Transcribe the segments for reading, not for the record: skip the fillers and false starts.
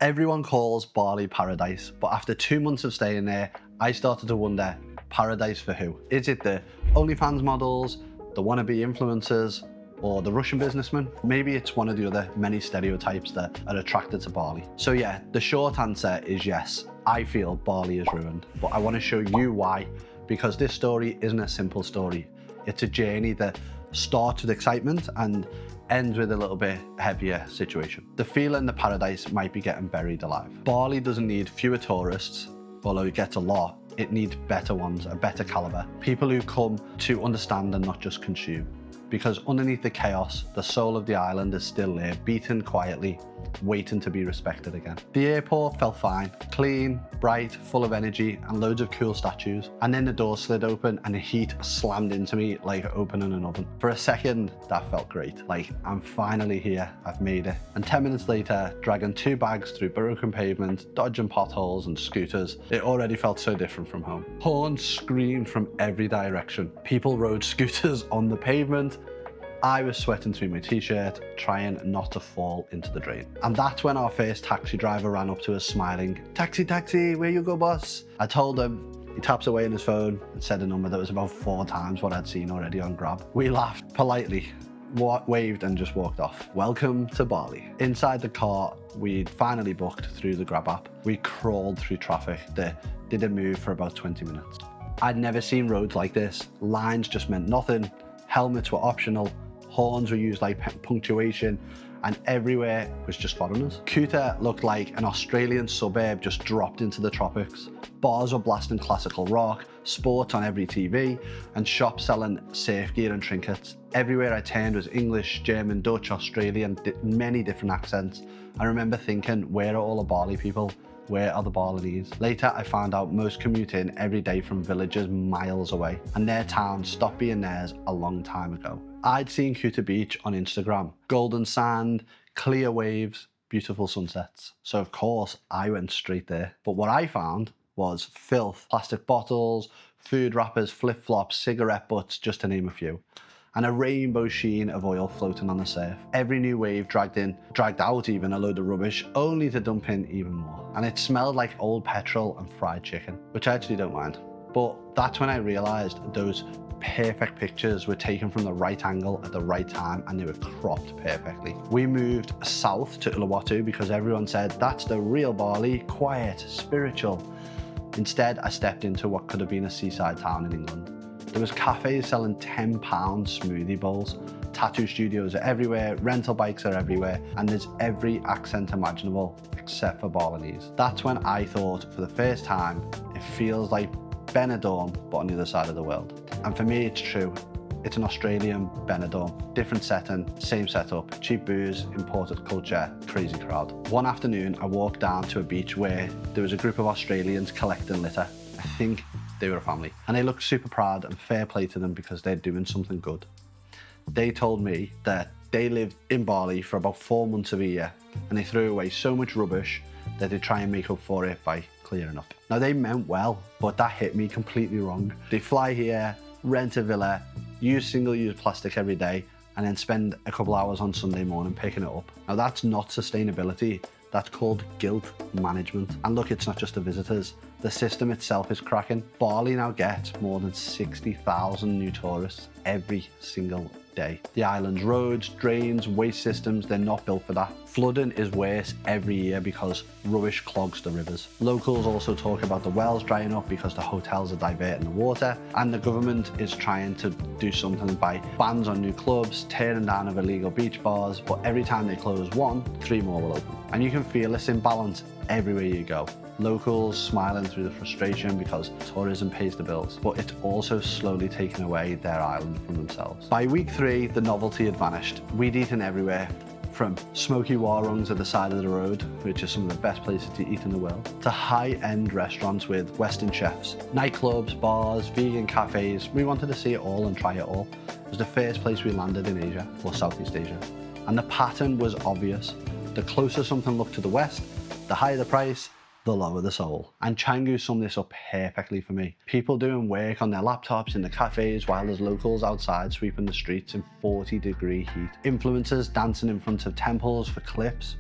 Everyone calls Bali paradise, but after 2 months of staying there, I started to wonder, paradise for who? Is it the OnlyFans models, the wannabe influencers, or the Russian businessman? Maybe it's one of the other many stereotypes that are attracted to Bali. So yeah, the short answer is yes. I feel Bali is ruined, but I want to show you why, because this story isn't a simple story. It's a journey that starts with excitement and ends with a little bit heavier situation. The feeling the paradise might be getting buried alive. Bali doesn't need fewer tourists, although it gets a lot. It needs better ones, a better caliber. People who come to understand and not just consume. Because underneath the chaos, the soul of the island is still there, beating quietly, waiting to be respected again. The airport felt fine, clean, bright, full of energy, and loads of cool statues. And then the door slid open and the heat slammed into me like opening an oven. For a second, that felt great. Like, I'm finally here, I've made it. And 10 minutes later, dragging 2 bags through broken pavement, dodging potholes and scooters, it already felt so different from home. Horns screamed from every direction. People rode scooters on the pavement. I was sweating through my t-shirt, trying not to fall into the drain. And that's when our first taxi driver ran up to us smiling, "Taxi, taxi, where you go, boss?" I told him. He taps away on his phone and said a number that was about 4 times what I'd seen already on Grab. We laughed politely, waved and just walked off. Welcome to Bali. Inside the car, we'd finally booked through the Grab app. We crawled through traffic that didn't move for about 20 minutes. I'd never seen roads like this. Lines just meant nothing. Helmets were optional. Horns were used like punctuation, and everywhere was just foreigners. Kuta looked like an Australian suburb just dropped into the tropics. Bars were blasting classical rock, sports on every TV, and shops selling surf gear and trinkets. Everywhere I turned was English, German, Dutch, Australian, many different accents. I remember thinking, where are all the Bali people? Where are the Balinese? Later, I found out most commute in every day from villages miles away, and their town stopped being theirs a long time ago. I'd seen Kuta Beach on Instagram. Golden sand, clear waves, beautiful sunsets. So of course, I went straight there. But what I found was filth, plastic bottles, food wrappers, flip-flops, cigarette butts, just to name a few. And a rainbow sheen of oil floating on the surf. Every new wave dragged out even a load of rubbish, only to dump in even more. And it smelled like old petrol and fried chicken, which I actually don't mind. But that's when I realized those perfect pictures were taken from the right angle at the right time, and they were cropped perfectly. We moved south to Uluwatu because everyone said that's the real Bali, quiet, spiritual. Instead, I stepped into what could have been a seaside town in England. There was cafes selling £10 smoothie bowls, tattoo studios are everywhere, rental bikes are everywhere, and there's every accent imaginable except for Balinese. That's when I thought, for the first time, it feels like Benidorm, but on the other side of the world. And for me, it's true. It's an Australian Benidorm. Different setting, same setup, cheap booze, imported culture, crazy crowd. One afternoon, I walked down to a beach where there was a group of Australians collecting litter. I think they were a family, and they looked super proud, and fair play to them because they're doing something good. They told me that they lived in Bali for about 4 months of a year, and they threw away so much rubbish that they try and make up for it by clearing up. Now, they meant well, but that hit me completely wrong. They fly here, rent a villa, use single-use plastic every day, and then spend a couple hours on Sunday morning picking it up. Now, that's not sustainability. That's called guilt management. And look, it's not just the visitors. The system itself is cracking. Bali now gets more than 60,000 new tourists every single day. The island's roads, drains, waste systems, they're not built for that. Flooding is worse every year because rubbish clogs the rivers. Locals also talk about the wells drying up because the hotels are diverting the water, and the government is trying to do something by bans on new clubs, tearing down of illegal beach bars, but every time they close one, 3 more will open. And you can feel this imbalance everywhere you go. Locals smiling through the frustration because tourism pays the bills, but it's also slowly taking away their island from themselves. By week 3, the novelty had vanished. We'd eaten everywhere, from smoky warungs at the side of the road, which are some of the best places to eat in the world, to high-end restaurants with Western chefs, nightclubs, bars, vegan cafes. We wanted to see it all and try it all. It was the first place we landed in Asia, or Southeast Asia. And the pattern was obvious. The closer something looked to the west, the higher the price, the lower the soul. And Canggu summed this up perfectly for me. People doing work on their laptops in the cafes while there's locals outside sweeping the streets in 40-degree heat. Influencers dancing in front of temples for clips.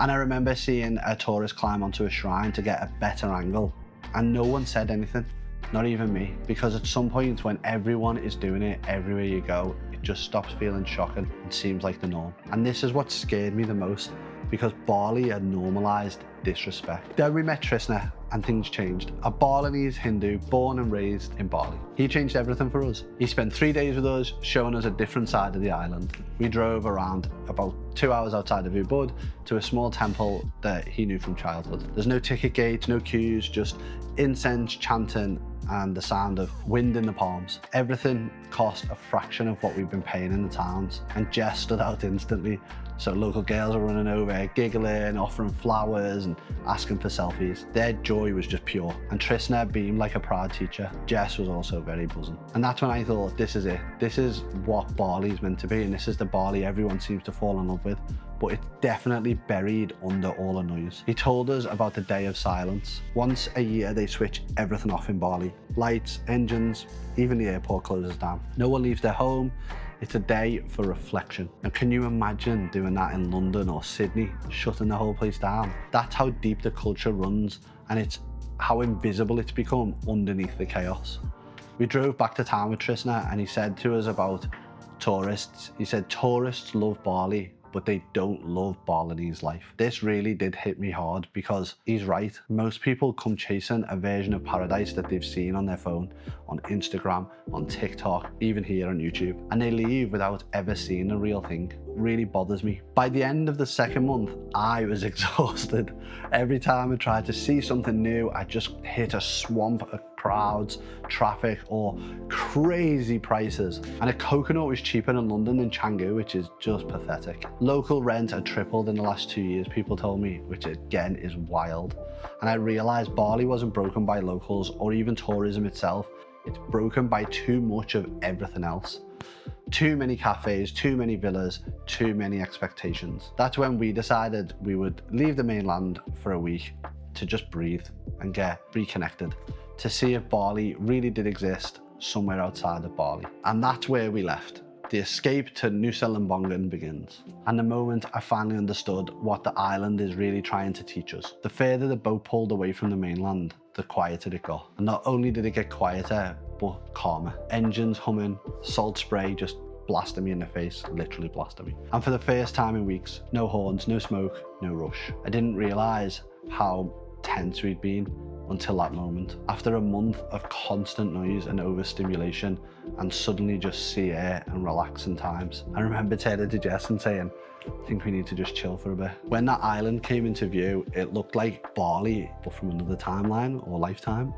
And I remember seeing a tourist climb onto a shrine to get a better angle, and no one said anything, not even me, because at some point when everyone is doing it everywhere you go, it just stops feeling shocking and seems like the norm. And this is what scared me the most, because Bali had normalised disrespect. Then we met Trisna and things changed. A Balinese Hindu born and raised in Bali. He changed everything for us. He spent 3 days with us, showing us a different side of the island. We drove around about 2 hours outside of Ubud to a small temple that he knew from childhood. There's no ticket gates, no queues, just incense, chanting, and the sound of wind in the palms. Everything cost a fraction of what we've been paying in the towns, and Jess stood out instantly. So local girls were running over, giggling, offering flowers and asking for selfies. Their joy was just pure, and Trisna beamed like a proud teacher. Jess was also very buzzing. And that's when I thought, this is it. This is what Bali's meant to be, and this is the Bali everyone seems to fall in love with. But it's definitely buried under all the noise. He told us about the day of silence. Once a year they switch everything off in Bali. Lights, engines, even the airport closes down. No one leaves their home. It's a day for reflection. And can you imagine doing that in London or Sydney, shutting the whole place down? That's how deep the culture runs, and it's how invisible it's become underneath the chaos. We drove back to town with Trisna, and he said to us about tourists. He said, tourists love Bali, but they don't love Balinese life. This really did hit me hard, because he's right. Most people come chasing a version of paradise that they've seen on their phone, on Instagram, on TikTok, even here on YouTube, and they leave without ever seeing the real thing. Really bothers me. By the end of the second month, I was exhausted. Every time I tried to see something new, I just hit a swamp of crowds, traffic, or crazy prices. And a coconut was cheaper in London than Canggu, which is just pathetic. Local rent had tripled in the last 2 years, people told me, which again is wild. And I realized Bali wasn't broken by locals or even tourism itself. It's broken by too much of everything else. Too many cafes, too many villas, too many expectations. That's when we decided we would leave the mainland for a week to just breathe and get reconnected, to see if Bali really did exist somewhere outside of Bali. And that's where we left. The escape to Nusa begins. And the moment I finally understood what the island is really trying to teach us. The further the boat pulled away from the mainland, the quieter it got. And not only did it get quieter, but calmer. Engines humming, salt spray just blasting me in the face, literally blasting me. And for the first time in weeks, no horns, no smoke, no rush. I didn't realize how tense we'd been until that moment. After a month of constant noise and overstimulation, and suddenly just sea air and relaxing times. I remember turning to Jess and saying, I think we need to just chill for a bit. When that island came into view, it looked like Bali, but from another timeline or lifetime.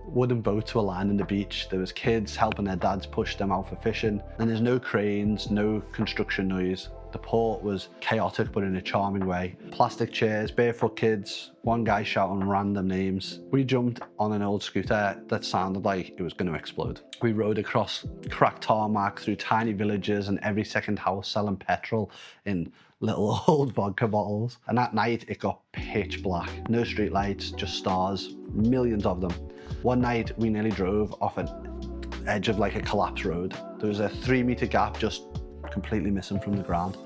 Wooden boats were lining the beach. There was kids helping their dads push them out for fishing. And there's no cranes, no construction noise. The port was chaotic, but in a charming way. Plastic chairs, barefoot kids, one guy shouting random names. We jumped on an old scooter that sounded like it was going to explode. We rode across cracked tarmac through tiny villages and every second house selling petrol in little old vodka bottles. And that night it got pitch black. No street lights, just stars, millions of them. One night we nearly drove off an edge of like a collapsed road. There was a 3-meter gap just completely missing from the ground.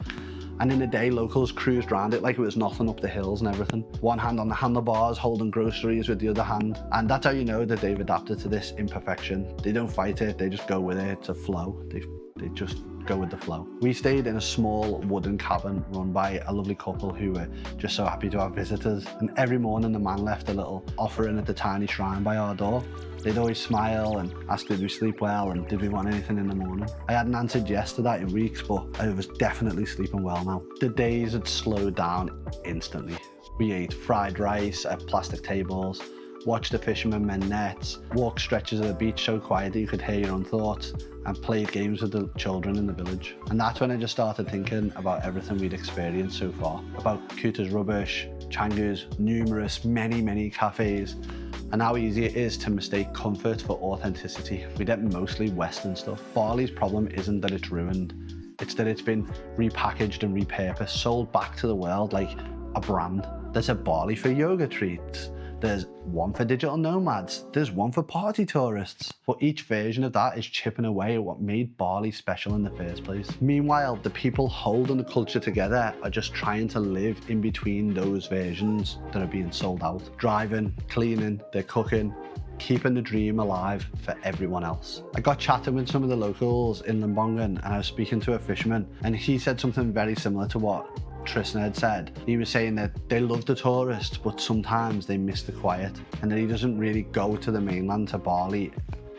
And in the day, locals cruised around it like it was nothing up the hills and everything. One hand on the handlebars, holding groceries with the other hand. And that's how you know that they've adapted to this imperfection. They don't fight it, they just go with it to flow. They just go with the flow. We stayed in a small wooden cabin run by a lovely couple who were just so happy to have visitors. And every morning the man left a little offering at the tiny shrine by our door. They'd always smile and ask did we sleep well and did we want anything in the morning. I hadn't answered yes to that in weeks, but I was definitely sleeping well now. The days had slowed down instantly. We ate fried rice at plastic tables, watched the fishermen mend nets, walked stretches of the beach so quiet that you could hear your own thoughts, and played games with the children in the village. And that's when I just started thinking about everything we'd experienced so far. About Kuta's rubbish, Canggu's numerous, many cafes, and how easy it is to mistake comfort for authenticity. We get mostly Western stuff. Bali's problem isn't that it's ruined, it's that it's been repackaged and repurposed, sold back to the world like a brand. There's a Bali for yoga treats. There's one for digital nomads, there's one for party tourists. But each version of that is chipping away at what made Bali special in the first place. Meanwhile, the people holding the culture together are just trying to live in between those versions that are being sold out. Driving, cleaning, they're cooking, keeping the dream alive for everyone else. I got chatting with some of the locals in Lembongan, and I was speaking to a fisherman, and he said something very similar to what Tristan had said. He was saying that they love the tourists, but sometimes they miss the quiet, and that he doesn't really go to the mainland, to Bali,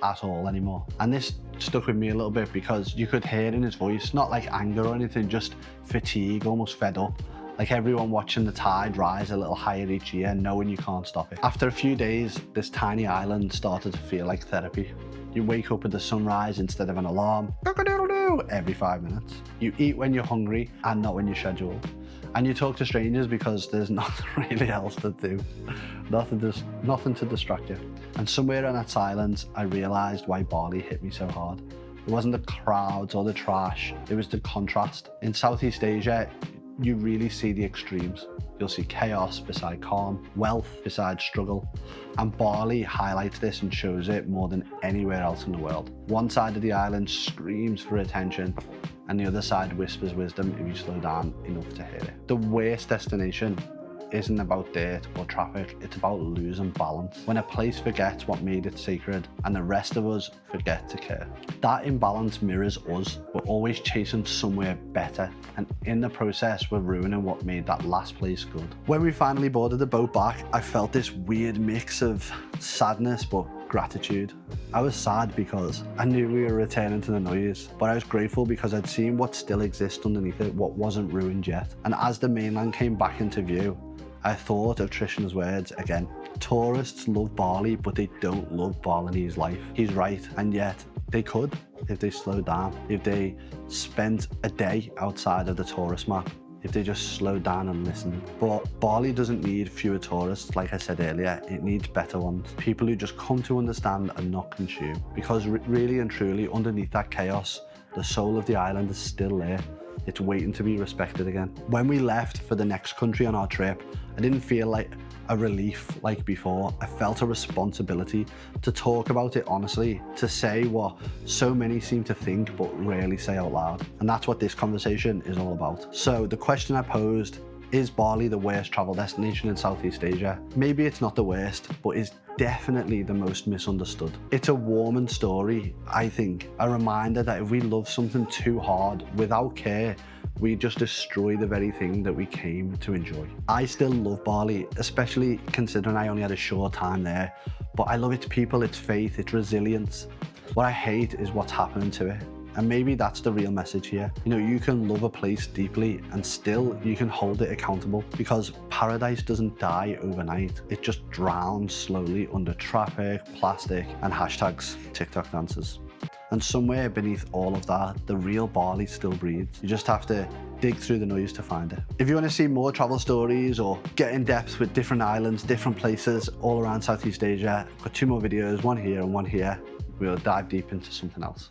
at all anymore. And this stuck with me a little bit because you could hear in his voice, not like anger or anything, just fatigue, almost fed up. Like everyone watching the tide rise a little higher each year, knowing you can't stop it. After a few days, this tiny island started to feel like therapy. You wake up with the sunrise instead of an alarm, cock-a-doodle-doo, every 5 minutes. You eat when you're hungry and not when you're scheduled. And you talk to strangers because there's nothing really else to do. Nothing to distract you. And somewhere in that silence, I realized why Bali hit me so hard. It wasn't the crowds or the trash, it was the contrast. In Southeast Asia, you really see the extremes. You'll see chaos beside calm, wealth beside struggle, and Bali highlights this and shows it more than anywhere else in the world. One side of the island screams for attention, and the other side whispers wisdom if you slow down enough to hear it. The worst destination isn't about dirt or traffic, it's about losing balance. When a place forgets what made it sacred and the rest of us forget to care. That imbalance mirrors us. We're always chasing somewhere better, and in the process we're ruining what made that last place good. When we finally boarded the boat back, I felt this weird mix of sadness but gratitude. I was sad because I knew we were returning to the noise, but I was grateful because I'd seen what still exists underneath it, what wasn't ruined yet. And as the mainland came back into view, I thought of Trishan's words again. Tourists love Bali, but they don't love Balinese life. He's right, and yet they could if they slowed down, if they spent a day outside of the tourist map, if they just slowed down and listened. But Bali doesn't need fewer tourists, like I said earlier, it needs better ones. People who just come to understand and not consume. Because really and truly, underneath that chaos, the soul of the island is still there. It's waiting to be respected again. When we left for the next country on our trip, I didn't feel like a relief like before. I felt a responsibility to talk about it honestly, to say what so many seem to think but rarely say out loud. And that's what this conversation is all about. So the question I posed, is Bali the worst travel destination in Southeast Asia? Maybe it's not the worst, but is definitely the most misunderstood. It's a warming story, I think. A reminder that if we love something too hard, without care, we just destroy the very thing that we came to enjoy. I still love Bali, especially considering I only had a short time there, but I love its people, its faith, its resilience. What I hate is what's happening to it. And maybe that's the real message here. You know, you can love a place deeply and still you can hold it accountable, because paradise doesn't die overnight. It just drowns slowly under traffic, plastic, and hashtags, TikTok dances. And somewhere beneath all of that, the real Bali still breathes. You just have to dig through the noise to find it. If you want to see more travel stories or get in depth with different islands, different places all around Southeast Asia, I've got 2 more videos, one here and one here. We'll dive deep into something else.